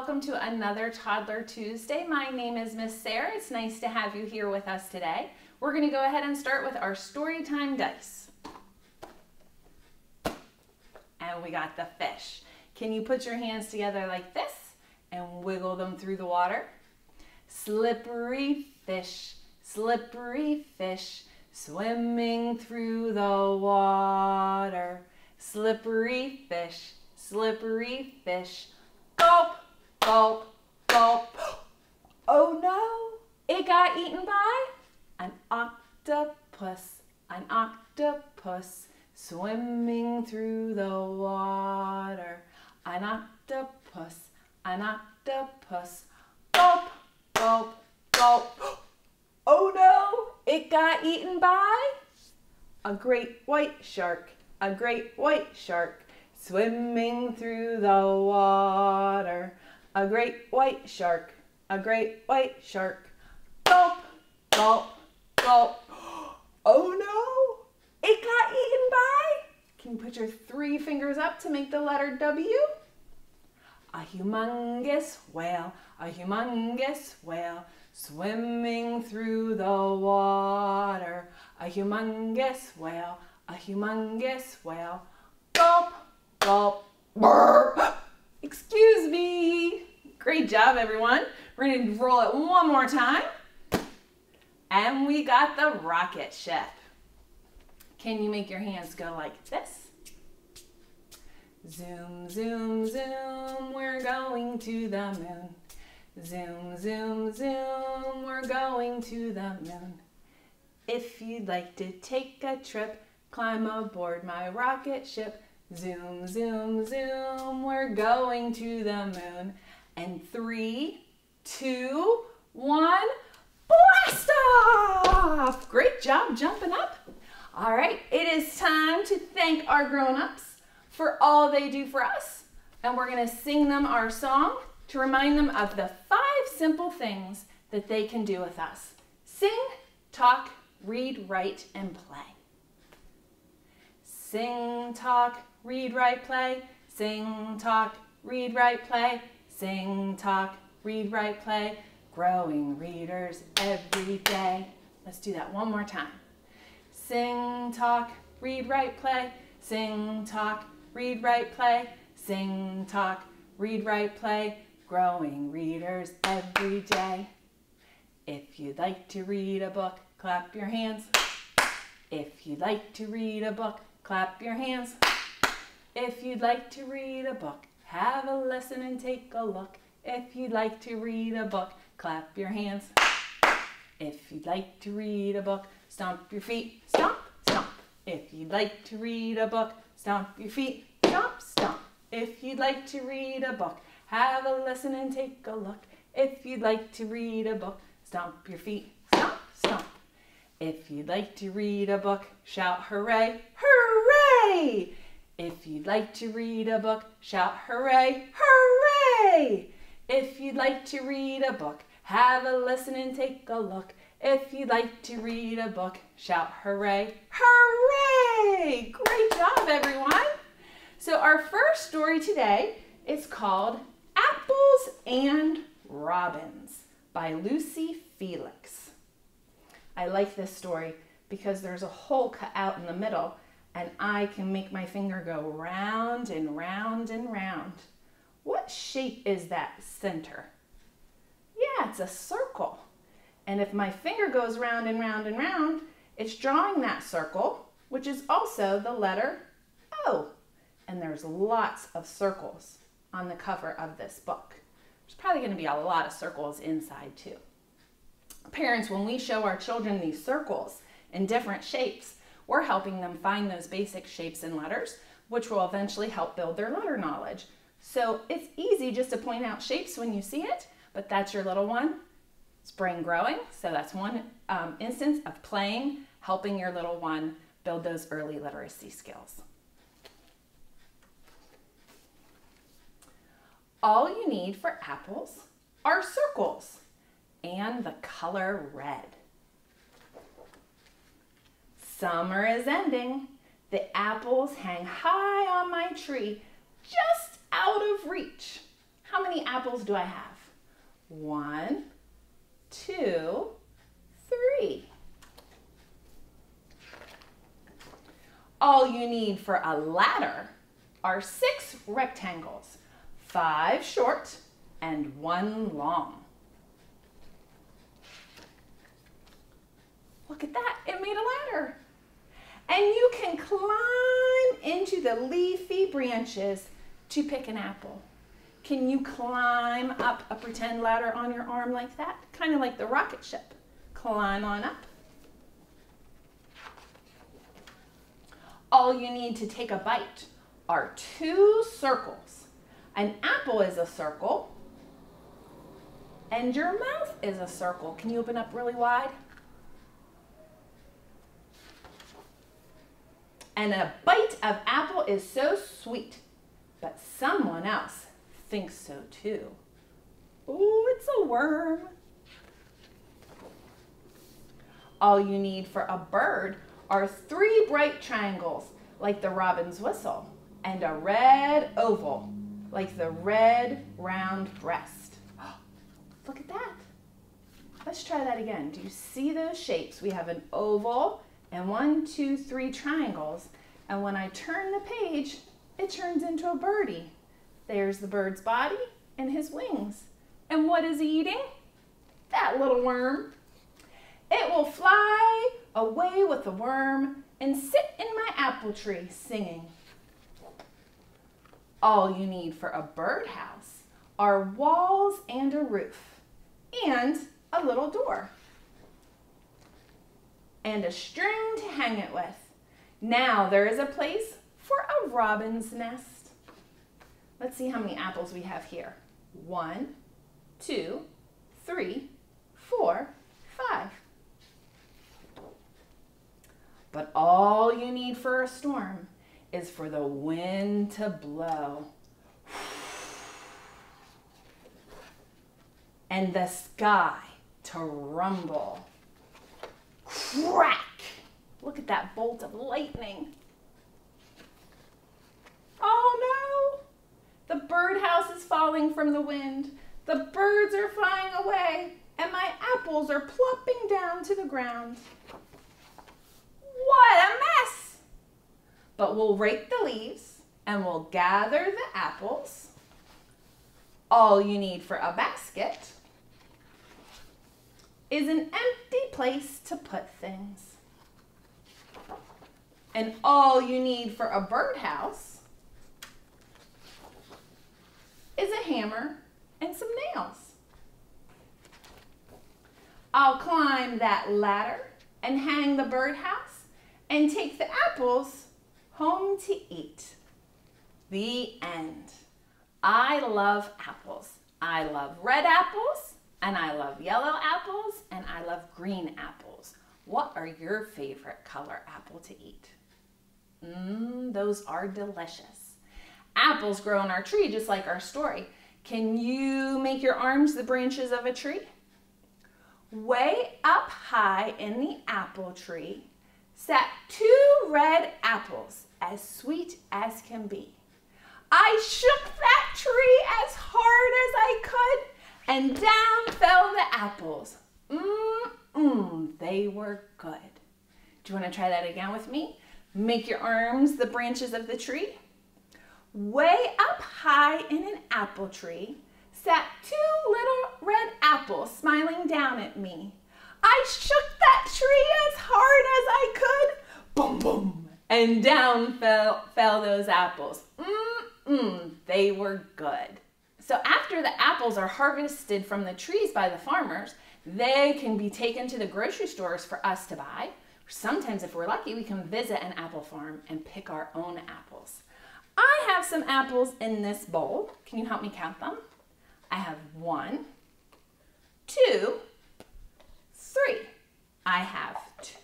welcome to another Toddler Tuesday. My name is Miss Sarah. It's nice to have you here with us today. We're going to go ahead and start with our story time dice. And we got the fish. Can you put your hands together like this and wiggle them through the water? Slippery fish, swimming through the water. Slippery fish, gulp, gulp, gulp. Oh no, it got eaten by an octopus, swimming through the water. An octopus, gulp, gulp, gulp. Oh no, it got eaten by a great white shark, swimming through the water. A great white shark, gulp, gulp, gulp. Oh no, it got eaten by, can you put your 3 fingers up to make the letter W? A humongous whale, swimming through the water. A humongous whale, gulp, gulp, brr. Excuse me. Great job, everyone. We're going to roll it one more time. And we got the rocket ship. Can you make your hands go like this? Zoom, zoom, zoom, we're going to the moon. Zoom, zoom, zoom, we're going to the moon. If you'd like to take a trip, climb aboard my rocket ship. Zoom, zoom, zoom, we're going to the moon. And 3, 2, 1, blast off! Great job jumping up. All right, it is time to thank our grown-ups for all they do for us. And we're gonna sing them our song to remind them of the 5 simple things that they can do with us. Sing, talk, read, write, and play. Sing, talk, read, write, play. Sing, talk, read, write, play. Sing, talk, read, write, play. Growing readers every day. Let's do that one more time. Sing, talk, read, write, play. Sing, talk, read, write, play. Sing, talk, read, write, play. Growing readers every day. If you'd like to read a book, clap your hands. If you'd like to read a book, clap your hands. If you'd like to read a book, have a listen and take a look. If you'd like to read a book, clap your hands. If you'd like to read a book, stomp your feet, stomp, stomp. If you'd like to read a book, stomp your feet, stomp, stomp. If you'd like to read a book, have a listen and take a look. If you'd like to read a book, stomp your feet, stomp, stomp. If you'd like to read a book, shout hooray, hooray! If you'd like to read a book, shout hooray, hooray! If you'd like to read a book, have a listen and take a look. If you'd like to read a book, shout hooray, hooray! Great job, everyone. So our first story today is called Apples and Robins by Lucy Felix. I like this story because there's a hole cut out in the middle and I can make my finger go round and round and round. What shape is that center? Yeah, it's a circle. And if my finger goes round and round and round, it's drawing that circle, which is also the letter O. And there's lots of circles on the cover of this book. There's probably going to be a lot of circles inside too. Parents, when we show our children these circles in different shapes, we're helping them find those basic shapes and letters, which will eventually help build their letter knowledge. So it's easy just to point out shapes when you see it, but that's your little one. It's brain growing, so that's one instance of playing, helping your little one build those early literacy skills. All you need for apples are circles and the color red. Summer is ending. The apples hang high on my tree, just out of reach. How many apples do I have? 1, 2, 3. All you need for a ladder are 6 rectangles, 5 short and 1 long. Look at that, it made a ladder. And you can climb into the leafy branches to pick an apple. Can you climb up a pretend ladder on your arm like that? Kind of like the rocket ship. Climb on up. All you need to take a bite are 2 circles. An apple is a circle, and your mouth is a circle. Can you open up really wide? And a bite of apple is so sweet, but someone else thinks so too. Ooh, it's a worm. All you need for a bird are 3 bright triangles, like the robin's whistle, and a red oval, like the red round breast. Look at that. Let's try that again. Do you see those shapes? We have an oval and 1, 2, 3 triangles. And when I turn the page, it turns into a birdie. There's the bird's body and his wings. And what is he eating? That little worm. It will fly away with the worm and sit in my apple tree singing. All you need for a birdhouse are walls and a roof and a little door and a string to hang it with. Now there is a place for a robin's nest. Let's see how many apples we have here. 1, 2, 3, 4, 5. But all you need for a storm is for the wind to blow and the sky to rumble. Crack! Look at that bolt of lightning. Oh no! The birdhouse is falling from the wind. The birds are flying away, and my apples are plopping down to the ground. What a mess! But we'll rake the leaves, and we'll gather the apples. All you need for a basket is an empty place to put things. And all you need for a birdhouse is a hammer and some nails. I'll climb that ladder and hang the birdhouse and take the apples home to eat. The end. I love apples. I love red apples, and I love yellow apples, and I love green apples. What are your favorite color apple to eat? Those are delicious. Apples grow on our tree just like our story. Can you make your arms the branches of a tree? Way up high in the apple tree sat 2 red apples, as sweet as can be. I shook that tree as hard as I could, and down fell the apples. They were good. Do you want to try that again with me? Make your arms the branches of the tree. Way up high in an apple tree sat 2 little red apples smiling down at me. I shook that tree as hard as I could. Boom, boom. And down fell those apples. They were good. So after the apples are harvested from the trees by the farmers, they can be taken to the grocery stores for us to buy. Sometimes, if we're lucky, we can visit an apple farm and pick our own apples. I have some apples in this bowl. Can you help me count them? I have 1, 2, 3. I have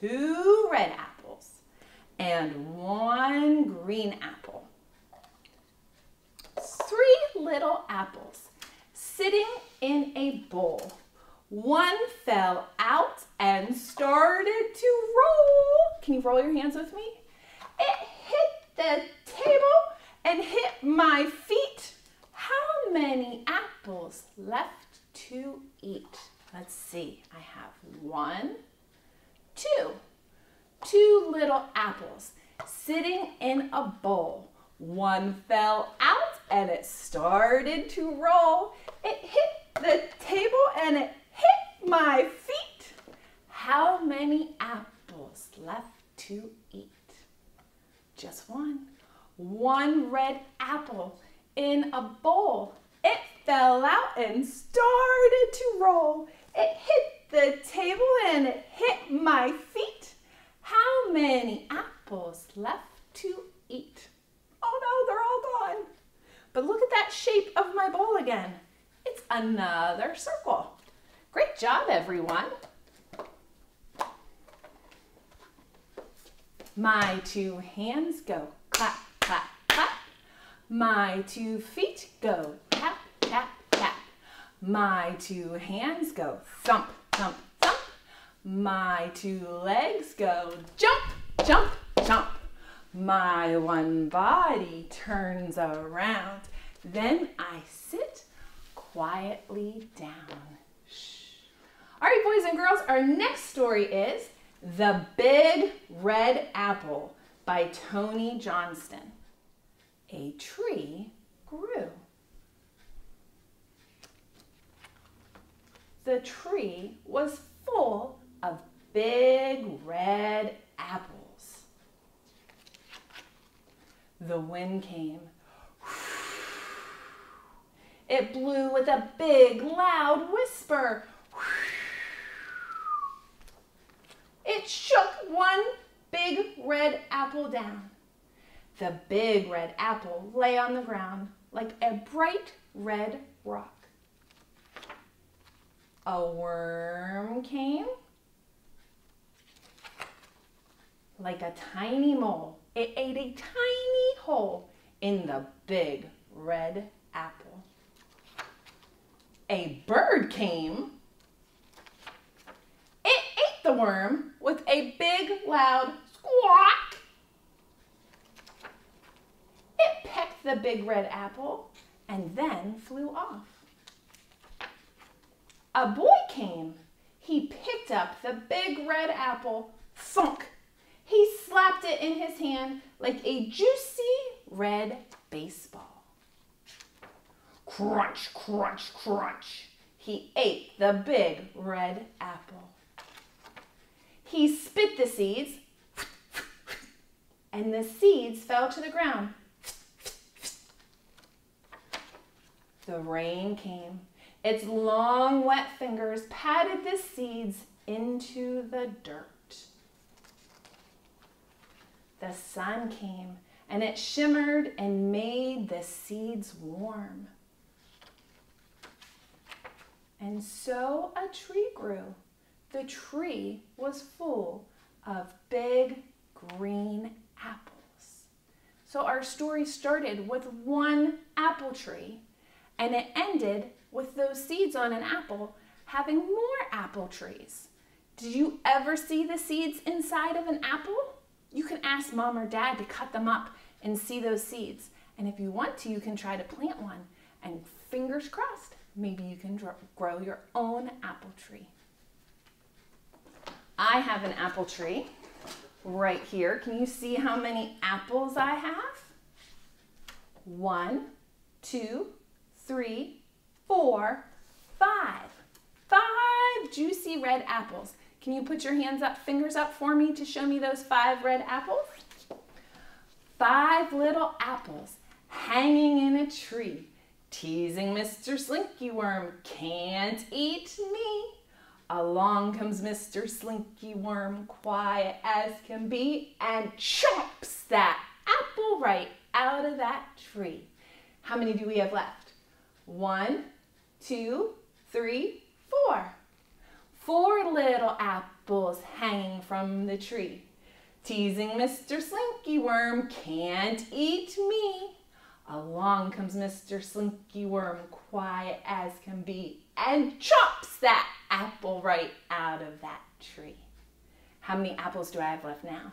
2 red apples and 1 green apple. 3 little apples sitting in a bowl. 1 fell out and started to roll. Can you roll your hands with me? It hit the table and hit my feet. How many apples left to eat? Let's see. I have 1, 2. 2 little apples sitting in a bowl. One fell out and it started to roll. It hit the table and it hit my feet. How many apples left to eat? Just 1. 1 red apple in a bowl. It fell out and started to roll. It hit the table and it hit my feet. How many apples left to eat? Oh no, they're all gone. But look at that shape of my bowl again. It's another circle. Great job, everyone. My 2 hands go clap, clap, clap. My 2 feet go tap, tap, tap. My 2 hands go thump, thump, thump. My 2 legs go jump, jump, jump. My 1 body turns around. Then I sit quietly down. Shh. All right, boys and girls, our next story is The Big Red Apple by Tony Johnston. A tree grew. The tree was full of big red apples. The wind came. It blew with a big, loud whisper. It shook 1 big red apple down. The big red apple lay on the ground like a bright red rock. A worm came. Like a tiny mole, it ate a tiny hole in the big red apple. A bird came. It ate the worm with a big, loud squawk. It pecked the big red apple and then flew off. A boy came. He picked up the big red apple, thunk. He slapped it in his hand like a juicy red baseball. Crunch, crunch, crunch. He ate the big red apple. He spit the seeds, and the seeds fell to the ground. The rain came. Its long, wet fingers patted the seeds into the dirt. The sun came, and it shimmered and made the seeds warm. And so a tree grew. The tree was full of big green apples. So our story started with 1 apple tree, and it ended with those seeds on an apple having more apple trees. Did you ever see the seeds inside of an apple? You can ask Mom or Dad to cut them up and see those seeds. And if you want to, you can try to plant one. And fingers crossed, maybe you can grow your own apple tree. I have an apple tree right here. Can you see how many apples I have? 1, 2, 3, 4, 5. 5 juicy red apples. Can you put your fingers up for me to show me those 5 red apples? 5 little apples hanging in a tree, teasing Mr. Slinky Worm, can't eat me. Along comes Mr. Slinky Worm, quiet as can be, and chomps that apple right out of that tree. How many do we have left? 1, 2, 3, 4. 4 little apples hanging from the tree. Teasing Mr. Slinky Worm, can't eat me. Along comes Mr. Slinky Worm, quiet as can be, and chops that apple right out of that tree. How many apples do I have left now?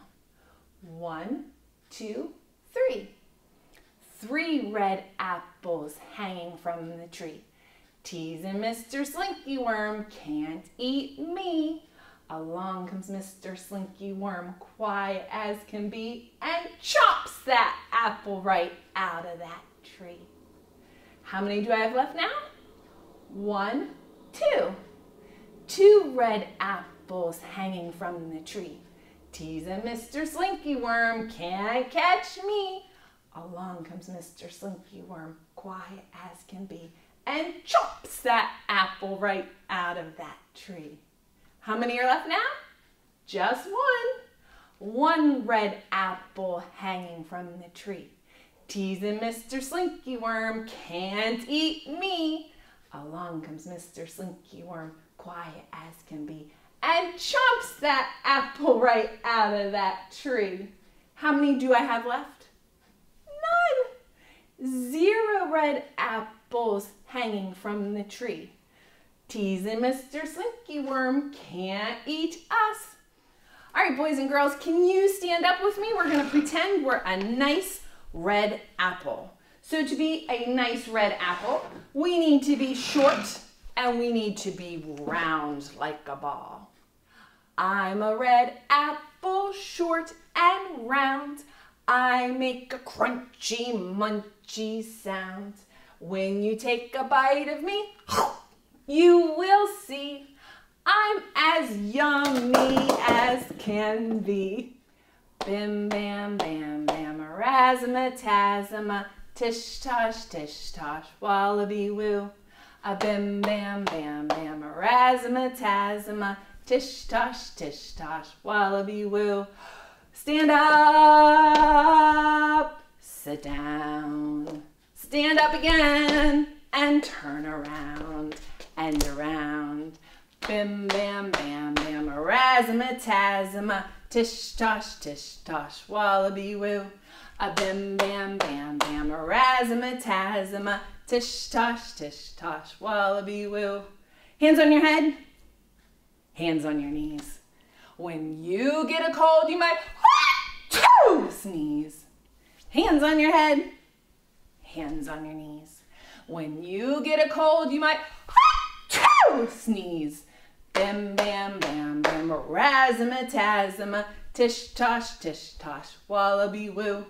1, 2, 3. 3 red apples hanging from the tree. Teasing Mr. Slinky Worm, can't eat me. Along comes Mr. Slinky Worm, quiet as can be, and chops that apple right out of that tree. How many do I have left now? 1, 2. 2 red apples hanging from the tree. Teasing Mr. Slinky Worm, can't catch me. Along comes Mr. Slinky Worm, quiet as can be, and chops that apple right out of that tree. How many are left now? Just 1. 1 red apple hanging from the tree. Teasing Mr. Slinky Worm, can't eat me. Along comes Mr. Slinky Worm, quiet as can be, and chomps that apple right out of that tree. How many do I have left? None. 0 red apples hanging from the tree. Teasing Mr. Slinky Worm, can't eat us. All right, boys and girls, can you stand up with me? We're going to pretend we're a nice red apple. So to be a nice red apple, we need to be short and we need to be round like a ball. I'm a red apple, short and round. I make a crunchy, munchy sound. When you take a bite of me, you will see I'm as yummy as can be. Bim, bam, bam, bam, razzmatazz, tish tosh, wallaby woo. A bim, bam, bam, bam, razzmatazz, tish tosh, wallaby woo. Stand up, sit down, stand up again, and turn around and around. Bim, bam, bam, bam, razzmatazz, tish tosh, wallaby woo. A bim, bam, bam, bam, razzmatazz, tish tosh, wallaby woo. Hands on your head, hands on your knees. When you get a cold, you might sneeze. Hands on your head, hands on your knees. When you get a cold, you might sneeze. Bim, bam, bam, bam, razzmatazz, tish tosh, wallaby woo.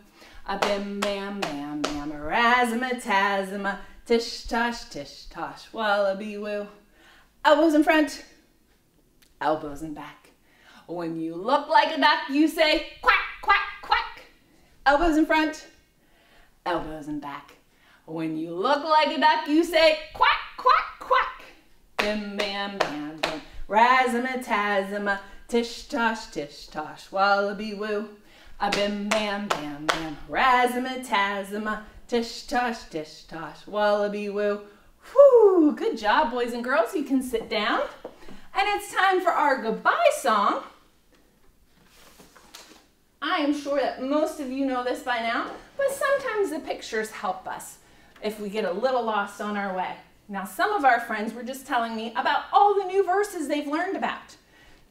A bim, bam, bam, bam, razzmatazz, tish tosh, wallaby woo. Elbows in front, elbows in back. When you look like a duck, you say quack, quack, quack. Elbows in front, elbows in back. When you look like a duck, you say quack, quack, quack. Bim, bam, bam, bam, razzmatazz, tish tosh, wallaby woo. A bim, bam, bam, bam, razzmatazz, tish tosh, wallaby woo. Whew, good job, boys and girls. You can sit down. And it's time for our goodbye song. I am sure that most of you know this by now, but sometimes the pictures help us if we get a little lost on our way. Now, some of our friends were just telling me about all the new verses they've learned about.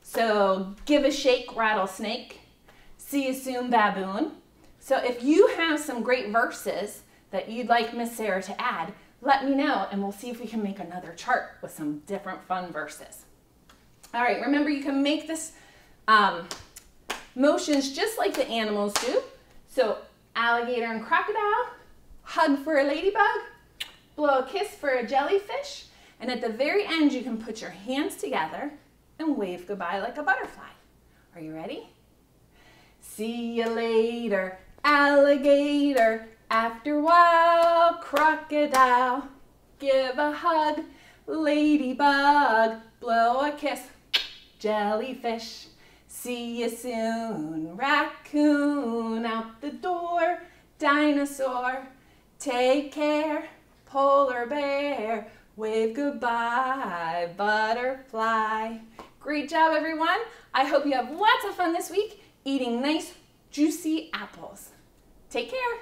So, give a shake, rattlesnake. See you soon, baboon. So if you have some great verses that you'd like Miss Sarah to add, let me know and we'll see if we can make another chart with some different fun verses. All right, remember you can make this motions just like the animals do. So alligator and crocodile, hug for a ladybug, blow a kiss for a jellyfish, and at the very end you can put your hands together and wave goodbye like a butterfly. Are you ready? See you later, alligator. After a while, crocodile. Give a hug, ladybug. Blow a kiss, jellyfish. See you soon, raccoon. Out the door, dinosaur. Take care, polar bear. Wave goodbye, butterfly. Great job, everyone. I hope you have lots of fun this week eating nice, juicy apples. Take care.